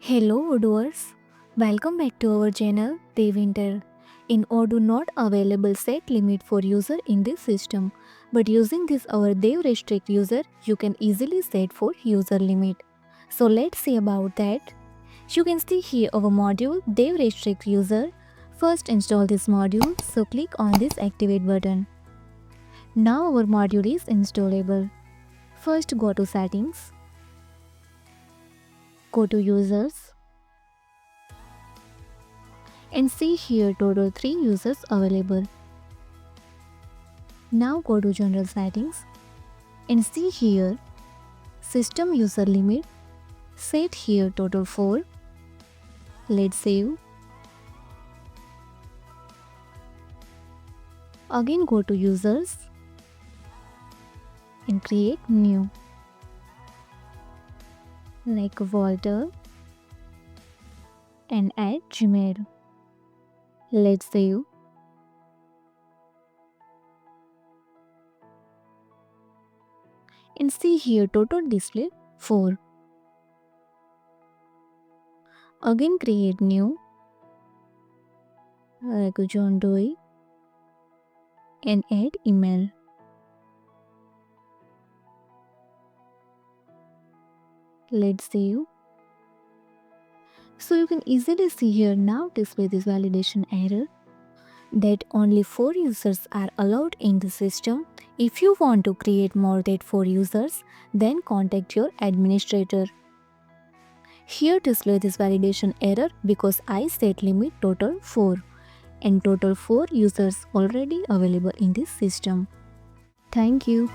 Hello Odooers, welcome back to our channel Devintelle. In Odoo not available set limit for user in this system, but using this our Dev restrict user you can easily set for user limit. So let's see about that. You can see here our module Dev restrict user. First install this module, so click on this activate button. Now our module is installable. First go to settings. Go to users and see here total 3 users available. Now go to general settings and see here system user limit, set here total 4. Let's save. Again go to users and create new like Walter and add Gmail. Let's save. And see here total display 4. Again create new like John Doe and add email. Let's save. So you can easily see here now display this validation error that only 4 users are allowed in the system. If you want to create more than 4 users, then contact your administrator. Here display this validation error because I set limit total 4 and total 4 users already available in this system. Thank you.